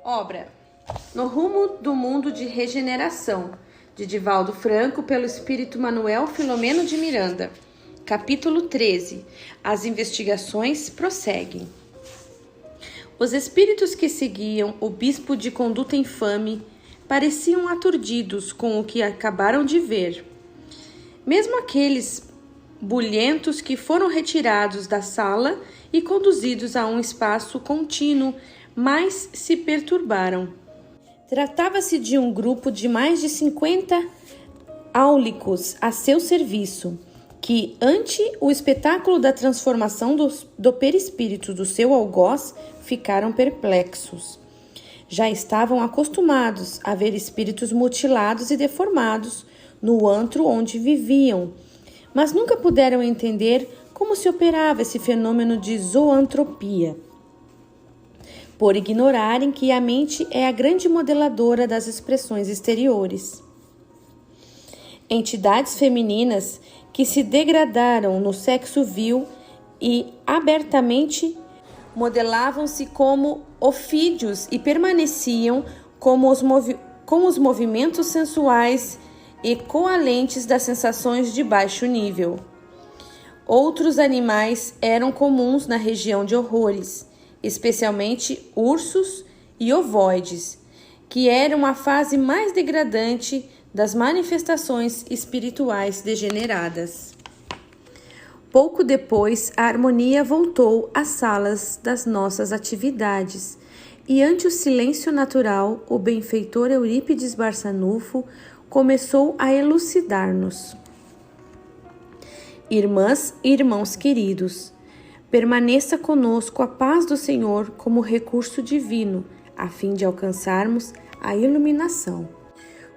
Obra No Rumo do Mundo de Regeneração, de Divaldo Franco, pelo espírito Manuel Filomeno de Miranda. Capítulo 13. As investigações prosseguem. Os espíritos que seguiam o bispo de conduta infame pareciam aturdidos com o que acabaram de ver. Mesmo aqueles bulhentos que foram retirados da sala e conduzidos a um espaço contínuo, mas se perturbaram. Tratava-se de um grupo de mais de 50 áulicos a seu serviço, que, ante o espetáculo da transformação do perispírito do seu algoz, ficaram perplexos. Já estavam acostumados a ver espíritos mutilados e deformados no antro onde viviam, mas nunca puderam entender como se operava esse fenômeno de zoantropia, por ignorarem que a mente é a grande modeladora das expressões exteriores. Entidades femininas que se degradaram no sexo vil e abertamente modelavam-se como ofídios e permaneciam com os movimentos sensuais e coalentes das sensações de baixo nível. Outros animais eram comuns na região de horrores, especialmente ursos e ovoides, que eram a fase mais degradante das manifestações espirituais degeneradas. Pouco depois, a harmonia voltou às salas das nossas atividades, e ante o silêncio natural, o benfeitor Eurípides Barçanufo começou a elucidar-nos. Irmãs e irmãos queridos, permaneça conosco a paz do Senhor como recurso divino, a fim de alcançarmos a iluminação.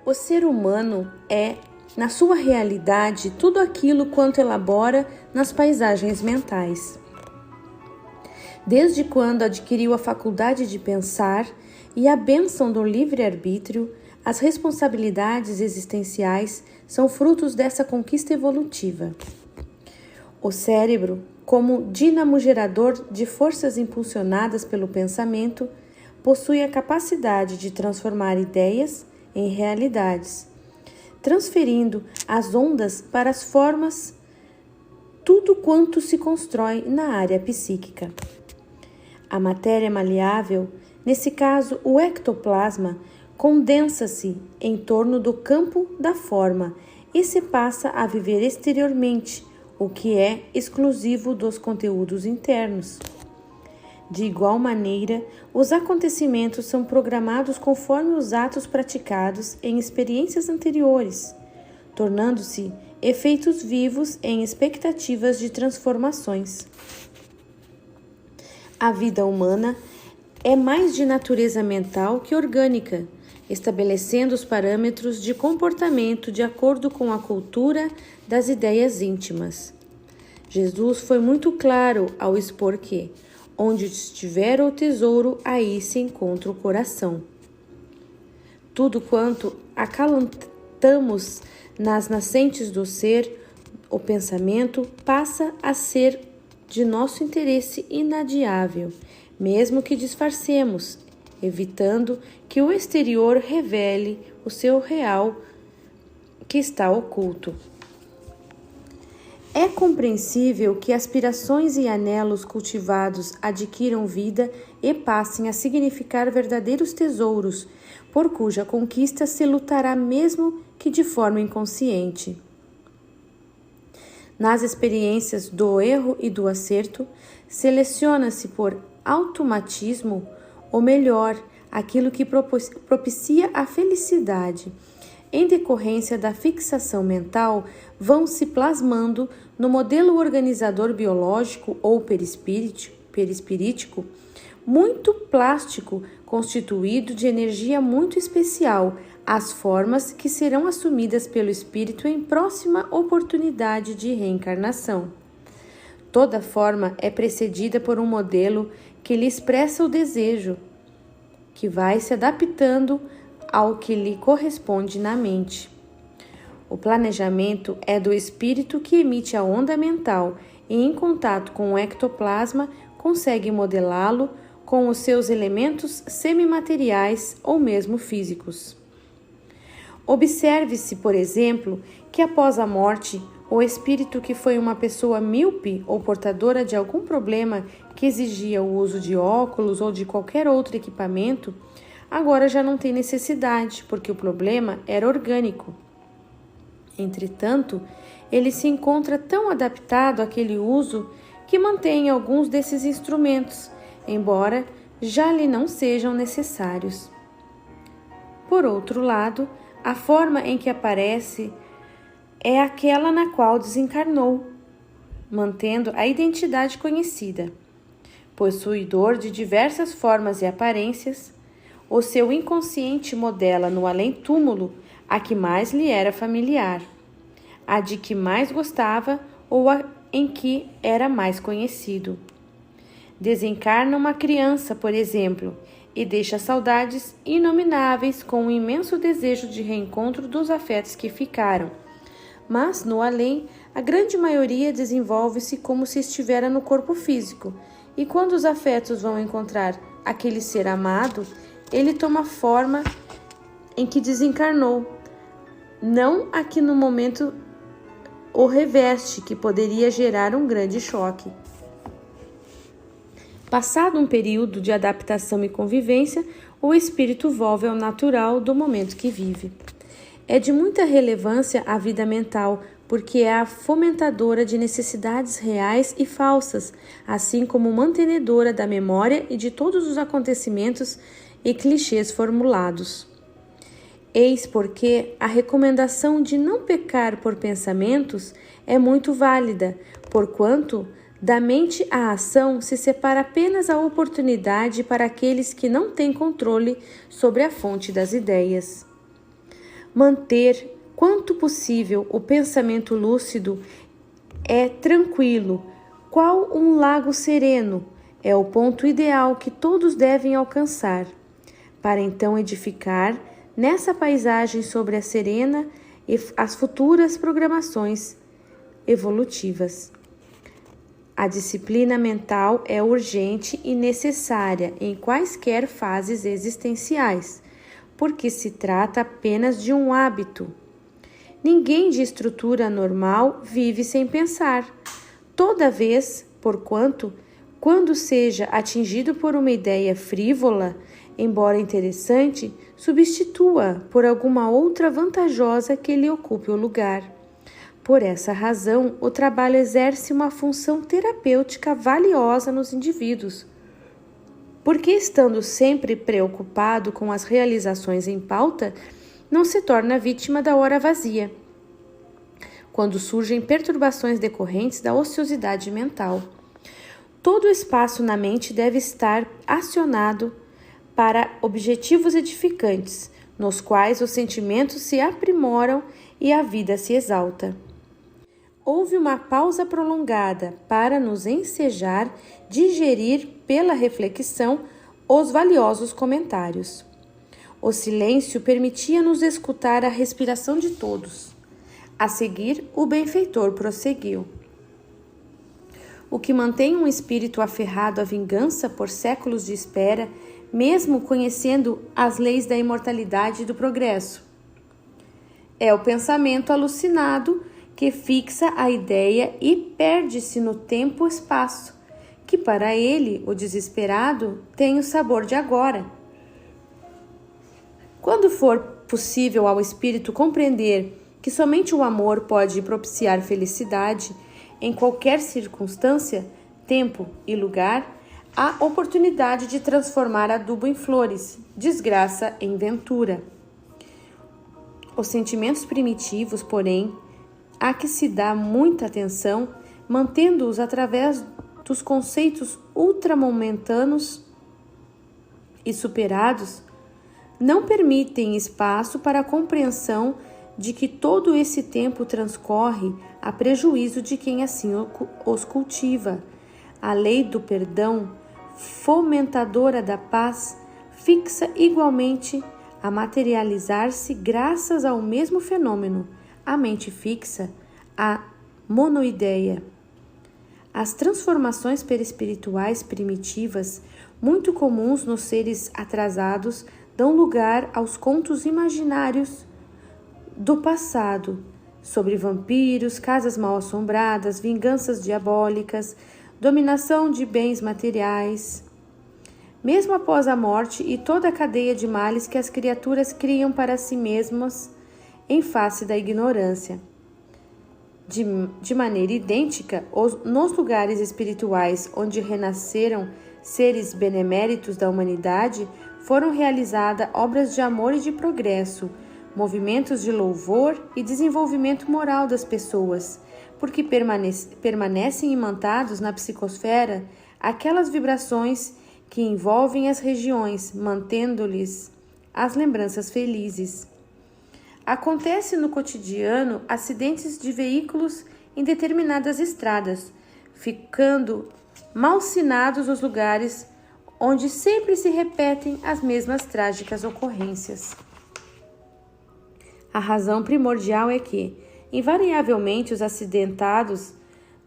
O ser humano é, na sua realidade, tudo aquilo quanto elabora nas paisagens mentais. Desde quando adquiriu a faculdade de pensar e a bênção do livre-arbítrio, as responsabilidades existenciais são frutos dessa conquista evolutiva. O cérebro, como dínamo gerador de forças impulsionadas pelo pensamento, possui a capacidade de transformar ideias em realidades, transferindo as ondas para as formas, tudo quanto se constrói na área psíquica. A matéria maleável, nesse caso o ectoplasma, condensa-se em torno do campo da forma e se passa a viver exteriormente, o que é exclusivo dos conteúdos internos. De igual maneira, os acontecimentos são programados conforme os atos praticados em experiências anteriores, tornando-se efeitos vivos em expectativas de transformações. A vida humana é mais de natureza mental que orgânica, estabelecendo os parâmetros de comportamento de acordo com a cultura das ideias íntimas. Jesus foi muito claro ao expor que, onde estiver o tesouro, aí se encontra o coração. Tudo quanto acalentamos nas nascentes do ser, o pensamento passa a ser de nosso interesse inadiável, mesmo que disfarcemos, evitando que o exterior revele o seu real que está oculto. É compreensível que aspirações e anelos cultivados adquiram vida e passem a significar verdadeiros tesouros, por cuja conquista se lutará mesmo que de forma inconsciente. Nas experiências do erro e do acerto, seleciona-se por automatismo o melhor, aquilo que propicia a felicidade. Em decorrência da fixação mental, vão se plasmando no modelo organizador biológico ou perispirítico, muito plástico, constituído de energia muito especial, as formas que serão assumidas pelo espírito em próxima oportunidade de reencarnação. Toda forma é precedida por um modelo que lhe expressa o desejo, que vai se adaptando ao que lhe corresponde na mente. O planejamento é do espírito que emite a onda mental e, em contato com o ectoplasma, consegue modelá-lo com os seus elementos semimateriais ou mesmo físicos. Observe-se, por exemplo, que após a morte, o espírito que foi uma pessoa míope ou portadora de algum problema que exigia o uso de óculos ou de qualquer outro equipamento, agora já não tem necessidade, porque o problema era orgânico. Entretanto, ele se encontra tão adaptado àquele uso que mantém alguns desses instrumentos, embora já lhe não sejam necessários. Por outro lado, a forma em que aparece é aquela na qual desencarnou, mantendo a identidade conhecida. Possuidor de diversas formas e aparências, o seu inconsciente modela no além-túmulo a que mais lhe era familiar, a de que mais gostava ou a em que era mais conhecido. Desencarna uma criança, por exemplo, e deixa saudades inomináveis com um imenso desejo de reencontro dos afetos que ficaram. Mas, no além, a grande maioria desenvolve-se como se estivera no corpo físico, e quando os afetos vão encontrar aquele ser amado, ele toma a forma em que desencarnou, não a que no momento o reveste, que poderia gerar um grande choque. Passado um período de adaptação e convivência, o espírito volve ao natural do momento que vive. É de muita relevância a vida mental, porque é a fomentadora de necessidades reais e falsas, assim como mantenedora da memória e de todos os acontecimentos e clichês formulados. Eis porque a recomendação de não pecar por pensamentos é muito válida, porquanto da mente à ação se separa apenas a oportunidade para aqueles que não têm controle sobre a fonte das ideias. Manter, quanto possível, o pensamento lúcido é tranquilo, qual um lago sereno, é o ponto ideal que todos devem alcançar, para então edificar nessa paisagem sobre a serena e as futuras programações evolutivas. A disciplina mental é urgente e necessária em quaisquer fases existenciais, porque se trata apenas de um hábito. Ninguém de estrutura normal vive sem pensar. Toda vez, porquanto, quando seja atingido por uma ideia frívola, embora interessante, substitua por alguma outra vantajosa que lhe ocupe o lugar. Por essa razão, o trabalho exerce uma função terapêutica valiosa nos indivíduos, porque, estando sempre preocupado com as realizações em pauta, não se torna vítima da hora vazia, quando surgem perturbações decorrentes da ociosidade mental. Todo o espaço na mente deve estar acionado para objetivos edificantes, nos quais os sentimentos se aprimoram e a vida se exalta. Houve uma pausa prolongada para nos ensejar digerir pela reflexão os valiosos comentários. O silêncio permitia-nos escutar a respiração de todos. A seguir, o benfeitor prosseguiu. O que mantém um espírito aferrado à vingança por séculos de espera, mesmo conhecendo as leis da imortalidade e do progresso, é o pensamento alucinado que fixa a ideia e perde-se no tempo-espaço, que para ele, o desesperado, tem o sabor de agora. Quando for possível ao espírito compreender que somente o amor pode propiciar felicidade em qualquer circunstância, tempo e lugar, há oportunidade de transformar adubo em flores, desgraça em ventura. Os sentimentos primitivos, porém, há que se dá muita atenção, mantendo-os através dos conceitos ultramomentanos e superados, não permitem espaço para a compreensão de que todo esse tempo transcorre a prejuízo de quem assim os cultiva. A lei do perdão, fomentadora da paz, fixa igualmente a materializar-se graças ao mesmo fenômeno, a mente fixa, a monoideia. As transformações perispirituais primitivas muito comuns nos seres atrasados, dão lugar aos contos imaginários do passado, sobre vampiros, casas mal-assombradas, vinganças diabólicas, dominação de bens materiais. Mesmo após a morte e toda a cadeia de males que as criaturas criam para si mesmas em face da ignorância. De maneira idêntica, nos lugares espirituais onde renasceram seres beneméritos da humanidade, foram realizadas obras de amor e de progresso, movimentos de louvor e desenvolvimento moral das pessoas, porque permanecem imantados na psicosfera aquelas vibrações que envolvem as regiões, mantendo-lhes as lembranças felizes. Acontece no cotidiano acidentes de veículos em determinadas estradas, ficando malsinados os lugares onde sempre se repetem as mesmas trágicas ocorrências. A razão primordial é que, invariavelmente, os acidentados,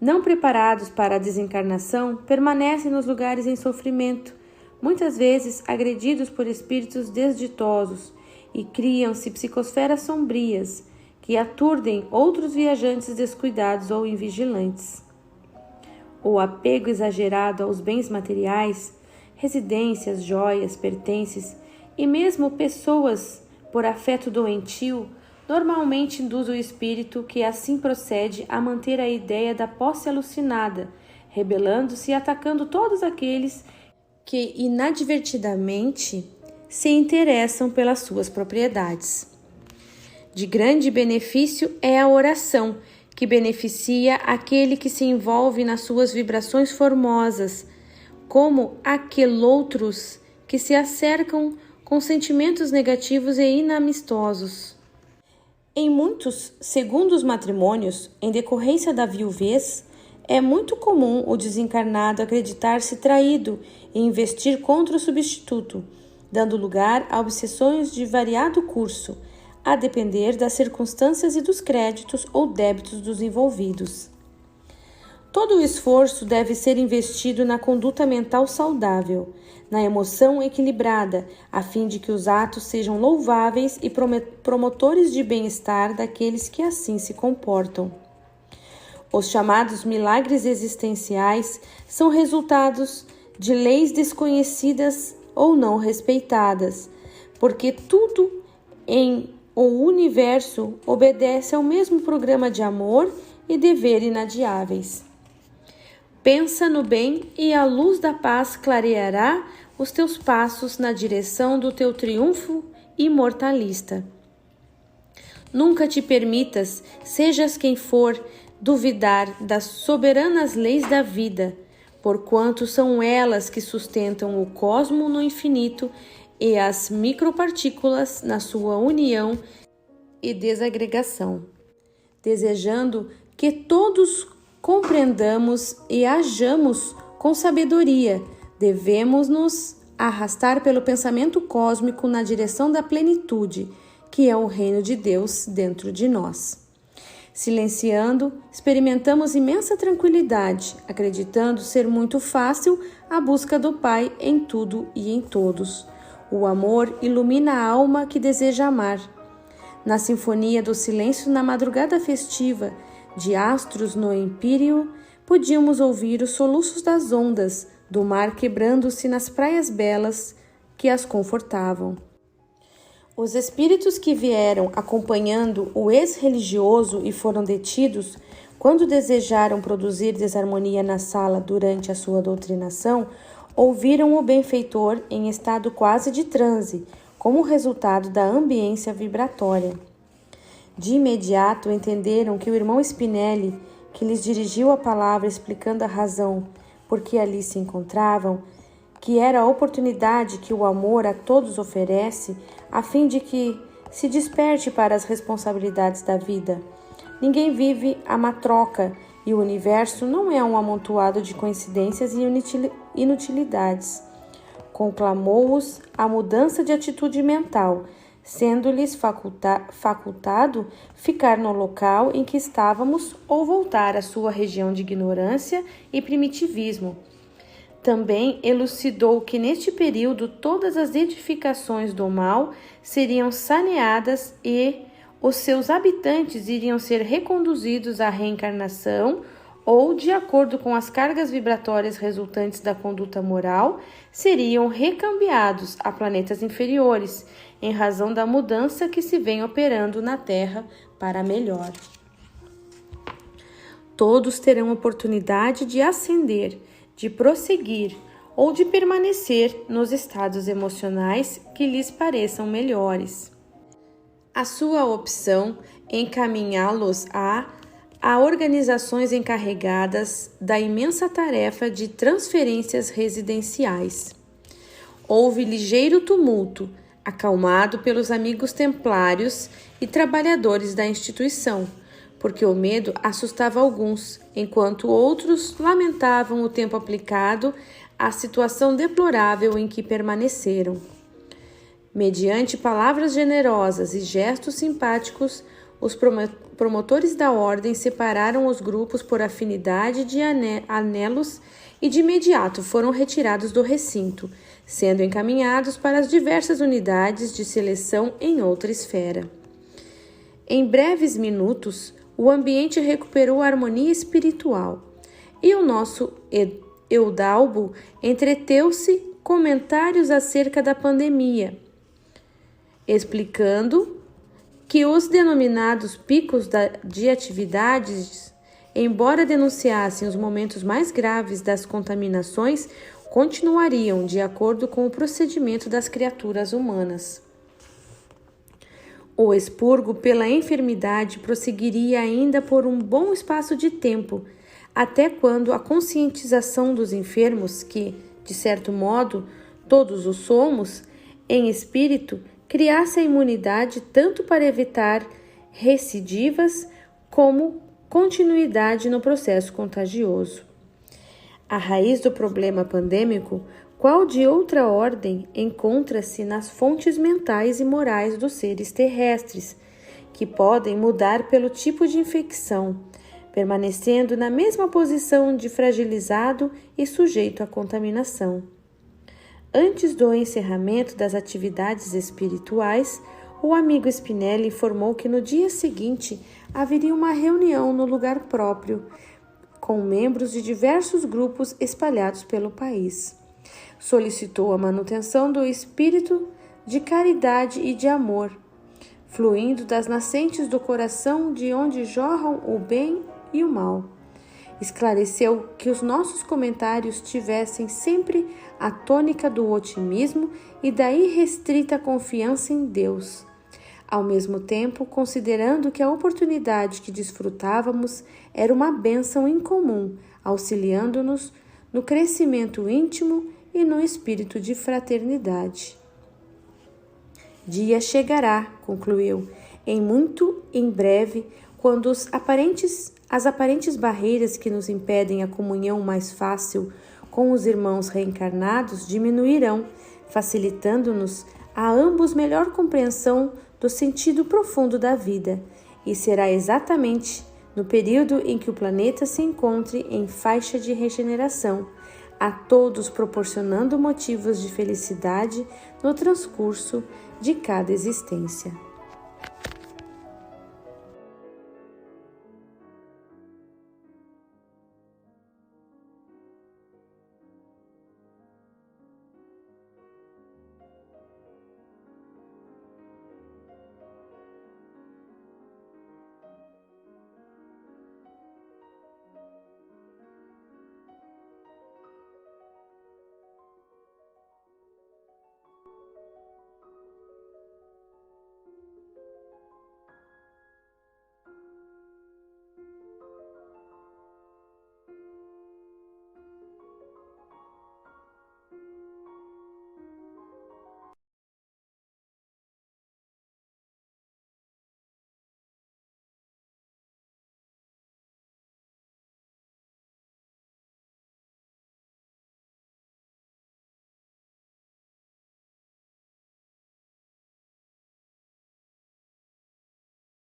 não preparados para a desencarnação, permanecem nos lugares em sofrimento, muitas vezes agredidos por espíritos desditosos, e criam-se psicosferas sombrias que aturdem outros viajantes descuidados ou invigilantes. O apego exagerado aos bens materiais, residências, joias, pertences e mesmo pessoas por afeto doentio, normalmente induz o espírito que assim procede a manter a ideia da posse alucinada, rebelando-se e atacando todos aqueles que inadvertidamente se interessam pelas suas propriedades. De grande benefício é a oração, que beneficia aquele que se envolve nas suas vibrações formosas, como aqueloutros que se acercam com sentimentos negativos e inamistosos. Em muitos segundos matrimônios, em decorrência da viuvez, é muito comum o desencarnado acreditar-se traído e investir contra o substituto, dando lugar a obsessões de variado curso, a depender das circunstâncias e dos créditos ou débitos dos envolvidos. Todo o esforço deve ser investido na conduta mental saudável, na emoção equilibrada, a fim de que os atos sejam louváveis e promotores de bem-estar daqueles que assim se comportam. Os chamados milagres existenciais são resultados de leis desconhecidas ou não respeitadas, porque tudo em o universo obedece ao mesmo programa de amor e dever inadiáveis. Pensa no bem e a luz da paz clareará os teus passos na direção do teu triunfo imortalista. Nunca te permitas, sejas quem for, duvidar das soberanas leis da vida, porquanto são elas que sustentam o cosmo no infinito e as micropartículas na sua união e desagregação. Desejando que todos compreendamos e hajamos com sabedoria, devemos nos arrastar pelo pensamento cósmico na direção da plenitude, que é o reino de Deus dentro de nós. Silenciando, experimentamos imensa tranquilidade, acreditando ser muito fácil a busca do Pai em tudo e em todos. O amor ilumina a alma que deseja amar. Na sinfonia do silêncio na madrugada festiva, de astros no empíreo, podíamos ouvir os soluços das ondas do mar quebrando-se nas praias belas que as confortavam. Os espíritos que vieram acompanhando o ex-religioso e foram detidos, quando desejaram produzir desarmonia na sala durante a sua doutrinação, ouviram o benfeitor em estado quase de transe, como resultado da ambiência vibratória. De imediato entenderam que o irmão Spinelli, que lhes dirigiu a palavra explicando a razão por que ali se encontravam, que era a oportunidade que o amor a todos oferece, a fim de que se desperte para as responsabilidades da vida. Ninguém vive a matroca e o universo não é um amontoado de coincidências e inutilidades. Conclamou-os a mudança de atitude mental, sendo-lhes facultado ficar no local em que estávamos ou voltar à sua região de ignorância e primitivismo. Também elucidou que neste período todas as edificações do mal seriam saneadas e os seus habitantes iriam ser reconduzidos à reencarnação ou, de acordo com as cargas vibratórias resultantes da conduta moral, seriam recambiados a planetas inferiores, em razão da mudança que se vem operando na Terra para melhor. Todos terão oportunidade de ascender, de prosseguir ou de permanecer nos estados emocionais que lhes pareçam melhores. A sua opção é encaminhá-los a organizações encarregadas da imensa tarefa de transferências residenciais. Houve ligeiro tumulto, acalmado pelos amigos templários e trabalhadores da instituição, porque o medo assustava alguns, enquanto outros lamentavam o tempo aplicado à situação deplorável em que permaneceram. Mediante palavras generosas e gestos simpáticos, os promotores da ordem separaram os grupos por afinidade de anelos e de imediato foram retirados do recinto, sendo encaminhados para as diversas unidades de seleção em outra esfera. Em breves minutos, o ambiente recuperou a harmonia espiritual e o nosso Eudalbo entreteu-se comentários acerca da pandemia, explicando que os denominados picos de atividades, embora denunciassem os momentos mais graves das contaminações, continuariam de acordo com o procedimento das criaturas humanas. O expurgo pela enfermidade prosseguiria ainda por um bom espaço de tempo, até quando a conscientização dos enfermos, que, de certo modo, todos o somos, em espírito, criasse a imunidade tanto para evitar recidivas como continuidade no processo contagioso. A raiz do problema pandêmico, qual de outra ordem, encontra-se nas fontes mentais e morais dos seres terrestres, que podem mudar pelo tipo de infecção, permanecendo na mesma posição de fragilizado e sujeito à contaminação. Antes do encerramento das atividades espirituais, o amigo Spinelli informou que no dia seguinte haveria uma reunião no lugar próprio, com membros de diversos grupos espalhados pelo país. Solicitou a manutenção do espírito de caridade e de amor, fluindo das nascentes do coração de onde jorram o bem e o mal. Esclareceu que os nossos comentários tivessem sempre a tônica do otimismo e da irrestrita confiança em Deus, ao mesmo tempo considerando que a oportunidade que desfrutávamos era uma bênção incomum, auxiliando-nos no crescimento íntimo e no espírito de fraternidade. Dia chegará, concluiu, muito em breve, quando as aparentes barreiras que nos impedem a comunhão mais fácil com os irmãos reencarnados diminuirão, facilitando-nos a ambos melhor compreensão do sentido profundo da vida, e será exatamente no período em que o planeta se encontre em faixa de regeneração, a todos proporcionando motivos de felicidade no transcurso de cada existência.